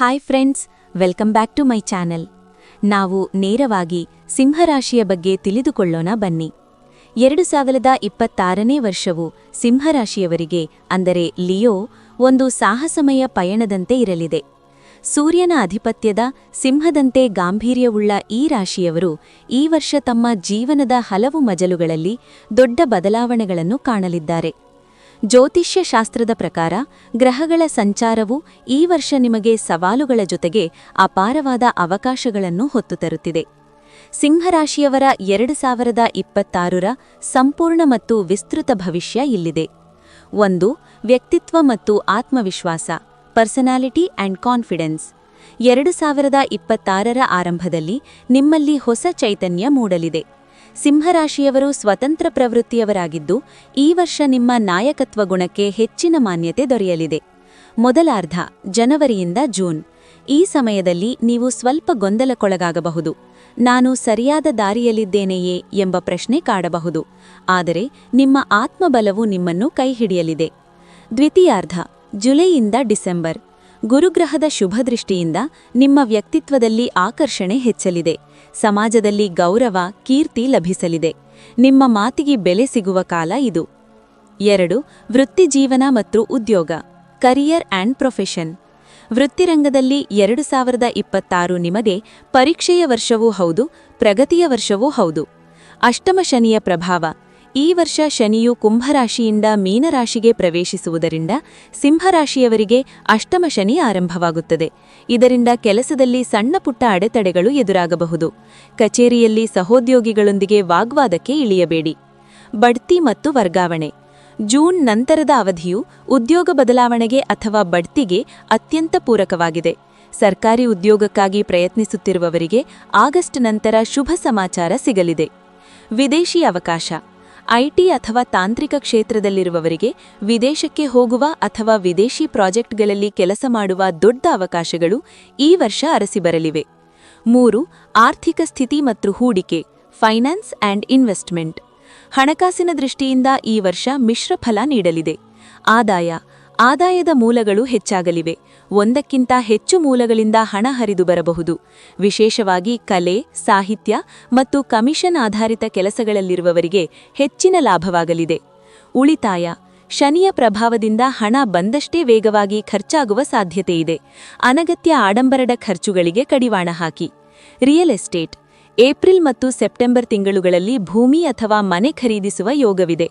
Hi friends, welcome back to my channel. ನಾವು ನೇರವಾಗಿ ಸಿಂಹರಾಶಿಯ ಬಗ್ಗೆ ತಿಳಿದುಕೊಳ್ಳೋಣ ಬನ್ನಿ. 2026ನೇ ವರ್ಷವು ಸಿಂಹರಾಶಿಯವರಿಗೆ ಅಂದರೆ ಲಿಯೋ ಒಂದು ಸಾಹಸಮಯ ಪಯಣದಂತೆ ಇರಲಿದೆ. ಸೂರ್ಯನ ಅಧಿಪತ್ಯದ ಸಿಂಹದಂತೆ ಗಾಂಭೀರ್ಯವುಳ್ಳ ಈ ರಾಶಿಯವರು ಈ ವರ್ಷ ತಮ್ಮ ಜೀವನದ ಹಲವು ಮಜಲುಗಳಲ್ಲಿ ದೊಡ್ಡ ಬದಲಾವಣೆಗಳನ್ನು ಕಾಣಲಿದ್ದಾರೆ. ಜ್ಯೋತಿಷ್ಯ ಶಾಸ್ತ್ರದ ಪ್ರಕಾರ ಗ್ರಹಗಳ ಸಂಚಾರವು ಈ ವರ್ಷ ನಿಮಗೆ ಸವಾಲುಗಳ ಜೊತೆಗೆ ಅಪಾರವಾದ ಅವಕಾಶಗಳನ್ನು ಹೊತ್ತು ತರುತ್ತಿದೆ. ಸಿಂಹರಾಶಿಯವರ 2026ರ ಸಂಪೂರ್ಣ ಮತ್ತು ವಿಸ್ತೃತ ಭವಿಷ್ಯ ಇಲ್ಲಿದೆ. 1. ವ್ಯಕ್ತಿತ್ವ ಮತ್ತು ಆತ್ಮವಿಶ್ವಾಸ, ಪರ್ಸನಾಲಿಟಿ ಆ್ಯಂಡ್ ಕಾನ್ಫಿಡೆನ್ಸ್. 2026ರ ಆರಂಭದಲ್ಲಿ ನಿಮ್ಮಲ್ಲಿ ಹೊಸ ಚೈತನ್ಯ ಮೂಡಲಿದೆ. ಸಿಂಹರಾಶಿಯವರು ಸ್ವತಂತ್ರ ಪ್ರವೃತ್ತಿಯವರಾಗಿದ್ದು ಈ ವರ್ಷ ನಿಮ್ಮ ನಾಯಕತ್ವ ಗುಣಕ್ಕೆ ಹೆಚ್ಚಿನ ಮಾನ್ಯತೆ ದೊರೆಯಲಿದೆ. ಮೊದಲಾರ್ಧ ಜನವರಿಯಿಂದ ಜೂನ್. ಈ ಸಮಯದಲ್ಲಿ ನೀವು ಸ್ವಲ್ಪ ಗೊಂದಲಕ್ಕೊಳಗಾಗಬಹುದು. ನಾನು ಸರಿಯಾದ ದಾರಿಯಲ್ಲಿದ್ದೇನೆಯೇ ಎಂಬ ಪ್ರಶ್ನೆ ಕಾಡಬಹುದು. ಆದರೆ ನಿಮ್ಮ ಆತ್ಮಬಲವು ನಿಮ್ಮನ್ನು ಕೈಹಿಡಿಯಲಿದೆ. ದ್ವಿತೀಯಾರ್ಧ ಜುಲೈಯಿಂದ ಡಿಸೆಂಬರ್. ಗುರುಗ್ರಹದ ಶುಭದೃಷ್ಟಿಯಿಂದ ನಿಮ್ಮ ವ್ಯಕ್ತಿತ್ವದಲ್ಲಿ ಆಕರ್ಷಣೆ ಹೆಚ್ಚಲಿದೆ. ಸಮಾಜದಲ್ಲಿ ಗೌರವ, ಕೀರ್ತಿ ಲಭಿಸಲಿದೆ. ನಿಮ್ಮ ಮಾತಿಗೆ ಬೆಲೆ ಸಿಗುವ ಕಾಲ ಇದು. 2. ವೃತ್ತಿಜೀವನ ಮತ್ತು ಉದ್ಯೋಗ, ಕರಿಯರ್ ಆ್ಯಂಡ್ ಪ್ರೊಫೆಷನ್. ವೃತ್ತಿರಂಗದಲ್ಲಿ 2026 ನಿಮಗೆ ಪರೀಕ್ಷೆಯ ವರ್ಷವೂ ಹೌದು, ಪ್ರಗತಿಯ ವರ್ಷವೂ ಹೌದು. ಅಷ್ಟಮ ಶನಿಯ ಪ್ರಭಾವ. ಈ ವರ್ಷ ಶನಿಯು ಕುಂಭರಾಶಿಯಿಂದ ಮೀನರಾಶಿಗೆ ಪ್ರವೇಶಿಸುವುದರಿಂದ ಸಿಂಹರಾಶಿಯವರಿಗೆ ಅಷ್ಟಮ ಶನಿ ಆರಂಭವಾಗುತ್ತದೆ. ಇದರಿಂದ ಕೆಲಸದಲ್ಲಿ ಸಣ್ಣಪುಟ್ಟ ಅಡೆತಡೆಗಳು ಎದುರಾಗಬಹುದು. ಕಚೇರಿಯಲ್ಲಿ ಸಹೋದ್ಯೋಗಿಗಳೊಂದಿಗೆ ವಾಗ್ವಾದಕ್ಕೆ ಇಳಿಯಬೇಡಿ. ಬಡ್ತಿ ಮತ್ತು ವರ್ಗಾವಣೆ. ಜೂನ್ ನಂತರದ ಅವಧಿಯು ಉದ್ಯೋಗ ಬದಲಾವಣೆಗೆ ಅಥವಾ ಬಡ್ತಿಗೆ ಅತ್ಯಂತ ಪೂರಕವಾಗಿದೆ. ಸರ್ಕಾರಿ ಉದ್ಯೋಗಕ್ಕಾಗಿ ಪ್ರಯತ್ನಿಸುತ್ತಿರುವವರಿಗೆ ಆಗಸ್ಟ್ ನಂತರ ಶುಭ ಸಮಾಚಾರ ಸಿಗಲಿದೆ. ವಿದೇಶಿ ಅವಕಾಶ. ಐಟಿ ಅಥವಾ ತಾಂತ್ರಿಕ ಕ್ಷೇತ್ರದಲ್ಲಿರುವವರಿಗೆ ವಿದೇಶಕ್ಕೆ ಹೋಗುವ ಅಥವಾ ವಿದೇಶಿ ಪ್ರಾಜೆಕ್ಟ್ಗಳಲ್ಲಿ ಕೆಲಸ ಮಾಡುವ ದೊಡ್ಡ ಅವಕಾಶಗಳು ಈ ವರ್ಷ ಅರಸಿಬರಲಿವೆ. 3. ಆರ್ಥಿಕ ಸ್ಥಿತಿ ಮತ್ತು ಹೂಡಿಕೆ, ಫೈನಾನ್ಸ್ ಆ್ಯಂಡ್ ಇನ್ವೆಸ್ಟ್ಮೆಂಟ್. ಹಣಕಾಸಿನ ದೃಷ್ಟಿಯಿಂದ ಈ ವರ್ಷ ಮಿಶ್ರ ಫಲ ನೀಡಲಿದೆ. ಆದಾಯದ ಮೂಲಗಳು ಹೆಚ್ಚಾಗಲಿವೆ. ಒಂದಕ್ಕಿಂತ ಹೆಚ್ಚು ಮೂಲಗಳಿಂದ ಹಣ ಹರಿದು ಬರಬಹುದು. ವಿಶೇಷವಾಗಿ ಕಲೆ, ಸಾಹಿತ್ಯ ಮತ್ತು ಕಮಿಷನ್ ಆಧಾರಿತ ಕೆಲಸಗಳಲ್ಲಿರುವವರಿಗೆ ಹೆಚ್ಚಿನ ಲಾಭವಾಗಲಿದೆ. ಉಳಿತಾಯ. ಶನಿಯ ಪ್ರಭಾವದಿಂದ ಹಣ ಬಂದಷ್ಟೇ ವೇಗವಾಗಿ ಖರ್ಚಾಗುವ ಸಾಧ್ಯತೆಯಿದೆ. ಅನಗತ್ಯ ಆಡಂಬರದ ಖರ್ಚುಗಳಿಗೆ ಕಡಿವಾಣ ಹಾಕಿ. Real estate. ಏಪ್ರಿಲ್ ಮತ್ತು ಸೆಪ್ಟೆಂಬರ್ ತಿಂಗಳುಗಳಲ್ಲಿ ಭೂಮಿ ಅಥವಾ ಮನೆ ಖರೀದಿಸುವ ಯೋಗವಿದೆ.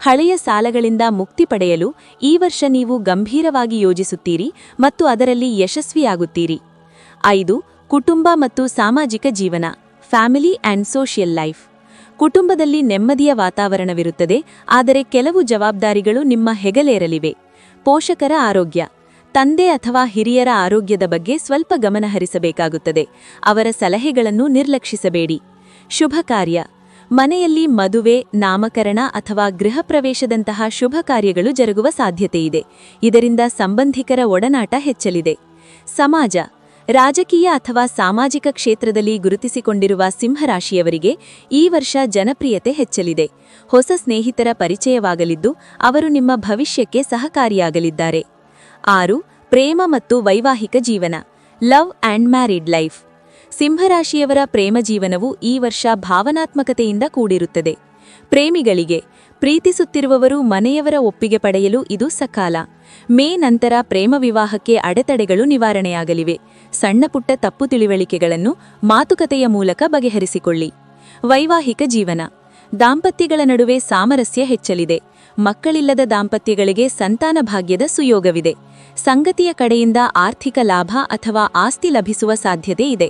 ಹಳೆಯ ಸಾಲಗಳಿಂದ ಮುಕ್ತಿ ಪಡೆಯಲು ಈ ವರ್ಷ ನೀವು ಗಂಭೀರವಾಗಿ ಯೋಜಿಸುತ್ತೀರಿ ಮತ್ತು ಅದರಲ್ಲಿ ಯಶಸ್ವಿಯಾಗುತ್ತೀರಿ. 5. ಕುಟುಂಬ ಮತ್ತು ಸಾಮಾಜಿಕ ಜೀವನ, ಫ್ಯಾಮಿಲಿ ಆ್ಯಂಡ್ ಸೋಷಿಯಲ್ ಲೈಫ್. ಕುಟುಂಬದಲ್ಲಿ ನೆಮ್ಮದಿಯ ವಾತಾವರಣವಿರುತ್ತದೆ, ಆದರೆ ಕೆಲವು ಜವಾಬ್ದಾರಿಗಳು ನಿಮ್ಮ ಹೆಗಲೇರಲಿವೆ. ಪೋಷಕರ ಆರೋಗ್ಯ. ತಂದೆ ಅಥವಾ ಹಿರಿಯರ ಆರೋಗ್ಯದ ಬಗ್ಗೆ ಸ್ವಲ್ಪ ಗಮನ ಹರಿಸಬೇಕಾಗುತ್ತದೆ. ಅವರ ಸಲಹೆಗಳನ್ನು ನಿರ್ಲಕ್ಷಿಸಬೇಡಿ. ಶುಭ ಕಾರ್ಯ. ಮನೆಯಲ್ಲಿ ಮದುವೆ, ನಾಮಕರಣ ಅಥವಾ ಗೃಹ ಪ್ರವೇಶದಂತಹ ಶುಭ ಕಾರ್ಯಗಳು ಜರುಗುವ ಸಾಧ್ಯತೆಯಿದೆ. ಇದರಿಂದ ಸಂಬಂಧಿಕರ ಒಡನಾಟ ಹೆಚ್ಚಲಿದೆ. ಸಮಾಜ. ರಾಜಕೀಯ ಅಥವಾ ಸಾಮಾಜಿಕ ಕ್ಷೇತ್ರದಲ್ಲಿ ಗುರುತಿಸಿಕೊಂಡಿರುವ ಸಿಂಹರಾಶಿಯವರಿಗೆ ಈ ವರ್ಷ ಜನಪ್ರಿಯತೆ ಹೆಚ್ಚಲಿದೆ. ಹೊಸ ಸ್ನೇಹಿತರ ಪರಿಚಯವಾಗಲಿದ್ದು ಅವರು ನಿಮ್ಮ ಭವಿಷ್ಯಕ್ಕೆ ಸಹಕಾರಿಯಾಗಲಿದ್ದಾರೆ. 6. ಪ್ರೇಮ ಮತ್ತು ವೈವಾಹಿಕ ಜೀವನ, ಲವ್ ಆ್ಯಂಡ್ ಮ್ಯಾರಿಡ್ ಲೈಫ್. ಸಿಂಹರಾಶಿಯವರ ಪ್ರೇಮ ಜೀವನವು ಈ ವರ್ಷ ಭಾವನಾತ್ಮಕತೆಯಿಂದ ಕೂಡಿರುತ್ತದೆ. ಪ್ರೇಮಿಗಳಿಗೆ. ಪ್ರೀತಿಸುತ್ತಿರುವವರು ಮನೆಯವರ ಒಪ್ಪಿಗೆ ಪಡೆಯಲು ಇದು ಸಕಾಲ. ಮೇ ನಂತರ ಪ್ರೇಮ ವಿವಾಹಕ್ಕೆ ಅಡೆತಡೆಗಳು ನಿವಾರಣೆಯಾಗಲಿವೆ. ಸಣ್ಣಪುಟ್ಟ ತಪ್ಪು ತಿಳಿವಳಿಕೆಗಳನ್ನು ಮಾತುಕತೆಯ ಮೂಲಕ ಬಗೆಹರಿಸಿಕೊಳ್ಳಿ. ವೈವಾಹಿಕ ಜೀವನ. ದಾಂಪತ್ಯಗಳ ನಡುವೆ ಸಾಮರಸ್ಯ ಹೆಚ್ಚಲಿದೆ. ಮಕ್ಕಳಿಲ್ಲದ ದಾಂಪತ್ಯಗಳಿಗೆ ಸಂತಾನ ಭಾಗ್ಯದ ಸುಯೋಗವಿದೆ. ಸಂಗತಿಯ ಕಡೆಯಿಂದ ಆರ್ಥಿಕ ಲಾಭ ಅಥವಾ ಆಸ್ತಿ ಲಭಿಸುವ ಸಾಧ್ಯತೆ ಇದೆ.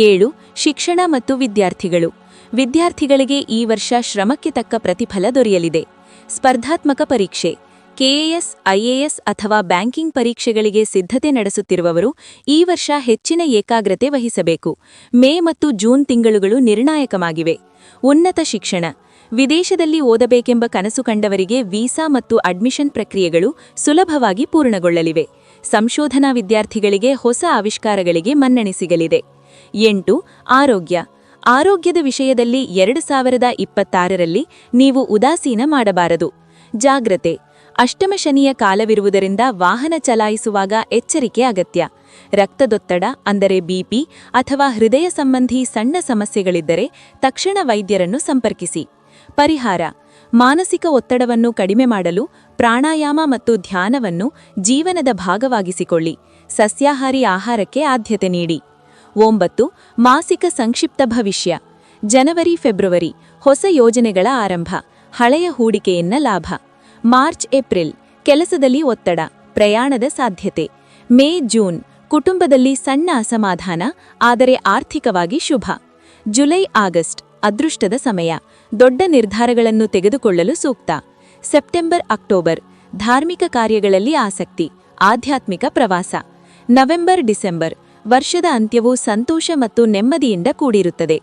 7. ಶಿಕ್ಷಣ ಮತ್ತು ವಿದ್ಯಾರ್ಥಿಗಳು. ವಿದ್ಯಾರ್ಥಿಗಳಿಗೆ ಈ ವರ್ಷ ಶ್ರಮಕ್ಕೆ ತಕ್ಕ ಪ್ರತಿಫಲ ದೊರೆಯಲಿದೆ. ಸ್ಪರ್ಧಾತ್ಮಕ ಪರೀಕ್ಷೆ. ಕೆಎಎಸ್, ಐಎಎಸ್ ಅಥವಾ ಬ್ಯಾಂಕಿಂಗ್ ಪರೀಕ್ಷೆಗಳಿಗೆ ಸಿದ್ಧತೆ ನಡೆಸುತ್ತಿರುವವರು ಈ ವರ್ಷ ಹೆಚ್ಚಿನ ಏಕಾಗ್ರತೆ ವಹಿಸಬೇಕು. ಮೇ ಮತ್ತು ಜೂನ್ ತಿಂಗಳುಗಳು ನಿರ್ಣಾಯಕವಾಗಿವೆ. ಉನ್ನತ ಶಿಕ್ಷಣ. ವಿದೇಶದಲ್ಲಿ ಓದಬೇಕೆಂಬ ಕನಸು ಕಂಡವರಿಗೆ ವೀಸಾ ಮತ್ತು ಅಡ್ಮಿಷನ್ ಪ್ರಕ್ರಿಯೆಗಳು ಸುಲಭವಾಗಿ ಪೂರ್ಣಗೊಳ್ಳಲಿವೆ. ಸಂಶೋಧನಾ ವಿದ್ಯಾರ್ಥಿಗಳಿಗೆ ಹೊಸ ಆವಿಷ್ಕಾರಗಳಿಗೆ ಮನ್ನಣೆ ಸಿಗಲಿದೆ. 8. ಆರೋಗ್ಯ. ಆರೋಗ್ಯದ ವಿಷಯದಲ್ಲಿ 2026ರಲ್ಲಿ ನೀವು ಉದಾಸೀನ ಮಾಡಬಾರದು. ಜಾಗ್ರತೆ. ಅಷ್ಟಮ ಶನಿಯ ಕಾಲವಿರುವುದರಿಂದ ವಾಹನ ಚಲಾಯಿಸುವಾಗ ಎಚ್ಚರಿಕೆ ಅಗತ್ಯ. ರಕ್ತದೊತ್ತಡ ಅಂದರೆ ಬಿಪಿ ಅಥವಾ ಹೃದಯ ಸಂಬಂಧಿ ಸಣ್ಣ ಸಮಸ್ಯೆಗಳಿದ್ದರೆ ತಕ್ಷಣ ವೈದ್ಯರನ್ನು ಸಂಪರ್ಕಿಸಿ. ಪರಿಹಾರ: ಮಾನಸಿಕ ಒತ್ತಡವನ್ನು ಕಡಿಮೆ ಮಾಡಲು ಪ್ರಾಣಾಯಾಮ ಮತ್ತು ಧ್ಯಾನವನ್ನು ಜೀವನದ ಭಾಗವಾಗಿಸಿಕೊಳ್ಳಿ. ಸಸ್ಯಾಹಾರಿ ಆಹಾರಕ್ಕೆ ಆದ್ಯತೆ ನೀಡಿ. 9. ಮಾಸಿಕ ಸಂಕ್ಷಿಪ್ತ ಭವಿಷ್ಯ. ಜನವರಿ-ಫೆಬ್ರವರಿ ಹೊಸ ಯೋಜನೆಗಳ ಆರಂಭ, ಹಳೆಯ ಹೂಡಿಕೆಯನ್ನ ಲಾಭ. ಮಾರ್ಚ್-ಏಪ್ರಿಲ್ ಕೆಲಸದಲ್ಲಿ ಒತ್ತಡ, ಪ್ರಯಾಣದ ಸಾಧ್ಯತೆ. ಮೇ-ಜೂನ್ ಕುಟುಂಬದಲ್ಲಿ ಸಣ್ಣ ಅಸಮಾಧಾನ, ಆದರೆ ಆರ್ಥಿಕವಾಗಿ ಶುಭ. ಜುಲೈ-ಆಗಸ್ಟ್ ಅದೃಷ್ಟದ ಸಮಯ, ದೊಡ್ಡ ನಿರ್ಧಾರಗಳನ್ನು ತೆಗೆದುಕೊಳ್ಳಲು ಸೂಕ್ತ. ಸೆಪ್ಟೆಂಬರ್-ಅಕ್ಟೋಬರ್ ಧಾರ್ಮಿಕ ಕಾರ್ಯಗಳಲ್ಲಿ ಆಸಕ್ತಿ, ಆಧ್ಯಾತ್ಮಿಕ ಪ್ರವಾಸ. ನವೆಂಬರ್-ಡಿಸೆಂಬರ್ ವರ್ಷದ ಅಂತ್ಯವು ಸಂತೋಷ ಮತ್ತು ನೆಮ್ಮದಿಯಿಂದ ಕೂಡಿರುತ್ತದೆ.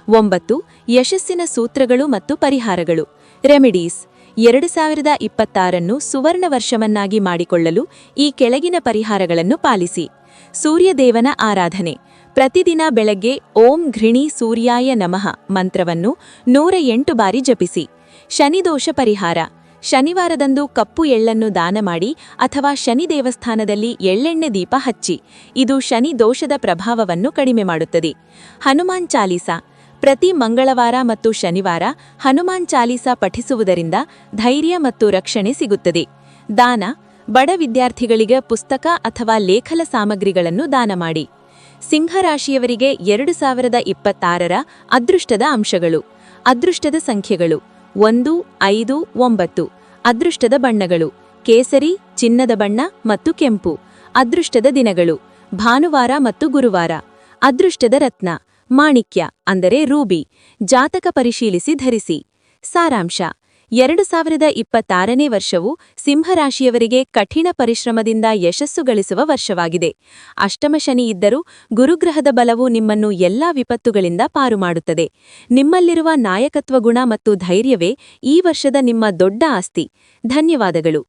9. ಯಶಸ್ಸಿನ ಸೂತ್ರಗಳು ಮತ್ತು ಪರಿಹಾರಗಳು. ರೆಮಿಡೀಸ್. 2026 ಸುವರ್ಣ ವರ್ಷವನ್ನಾಗಿ ಮಾಡಿಕೊಳ್ಳಲು ಈ ಕೆಳಗಿನ ಪರಿಹಾರಗಳನ್ನು ಪಾಲಿಸಿ. ಸೂರ್ಯದೇವನ ಆರಾಧನೆ. ಪ್ರತಿದಿನ ಬೆಳಗ್ಗೆ ಓಂ ಘೃಣಿ ಸೂರ್ಯಾಯ ನಮಃ ಮಂತ್ರವನ್ನು 108 ಬಾರಿ ಜಪಿಸಿ. ಶನಿದೋಷ ಪರಿಹಾರ. ಶನಿವಾರದಂದು ಕಪ್ಪು ಎಳ್ಳನ್ನು ದಾನ ಮಾಡಿ ಅಥವಾ ಶನಿ ದೇವಸ್ಥಾನದಲ್ಲಿ ಎಳ್ಳೆಣ್ಣೆ ದೀಪ ಹಚ್ಚಿ. ಇದು ಶನಿ ದೋಷದ ಪ್ರಭಾವವನ್ನು ಕಡಿಮೆ ಮಾಡುತ್ತದೆ. ಹನುಮಾನ್ ಚಾಲೀಸಾ. ಪ್ರತಿ ಮಂಗಳವಾರ ಮತ್ತು ಶನಿವಾರ ಹನುಮಾನ್ ಚಾಲೀಸಾ ಪಠಿಸುವುದರಿಂದ ಧೈರ್ಯ ಮತ್ತು ರಕ್ಷಣೆ ಸಿಗುತ್ತದೆ. ದಾನ. ಬಡ ವಿದ್ಯಾರ್ಥಿಗಳಿಗೆ ಪುಸ್ತಕ ಅಥವಾ ಲೇಖನ ಸಾಮಗ್ರಿಗಳನ್ನು ದಾನ ಮಾಡಿ. ಸಿಂಹರಾಶಿಯವರಿಗೆ 2026 ಅದೃಷ್ಟದ ಅಂಶಗಳು. ಅದೃಷ್ಟದ ಸಂಖ್ಯೆಗಳು 1, 5, 9. ಅದೃಷ್ಟದ ಬಣ್ಣಗಳು ಕೇಸರಿ, ಚಿನ್ನದ ಬಣ್ಣ ಮತ್ತು ಕೆಂಪು. ಅದೃಷ್ಟದ ದಿನಗಳು ಭಾನುವಾರ ಮತ್ತು ಗುರುವಾರ. ಅದೃಷ್ಟದ ರತ್ನ ಮಾಣಿಕ್ಯ ಅಂದರೆ ರೂಬಿ. ಜಾತಕ ಪರಿಶೀಲಿಸಿ ಧರಿಸಿ. ಸಾರಾಂಶ: 2026ನೇ ವರ್ಷವು ಸಿಂಹರಾಶಿಯವರಿಗೆ ಕಠಿಣ ಪರಿಶ್ರಮದಿಂದ ಯಶಸ್ಸು ಗಳಿಸುವ ವರ್ಷವಾಗಿದೆ. ಅಷ್ಟಮ ಶನಿ ಇದ್ದರೂ ಗುರುಗ್ರಹದ ಬಲವು ನಿಮ್ಮನ್ನು ಎಲ್ಲಾ ವಿಪತ್ತುಗಳಿಂದ ಪಾರು ಮಾಡುತ್ತದೆ. ನಿಮ್ಮಲ್ಲಿರುವ ನಾಯಕತ್ವ ಗುಣ ಮತ್ತು ಧೈರ್ಯವೇ ಈ ವರ್ಷದ ನಿಮ್ಮ ದೊಡ್ಡ ಆಸ್ತಿ. ಧನ್ಯವಾದಗಳು.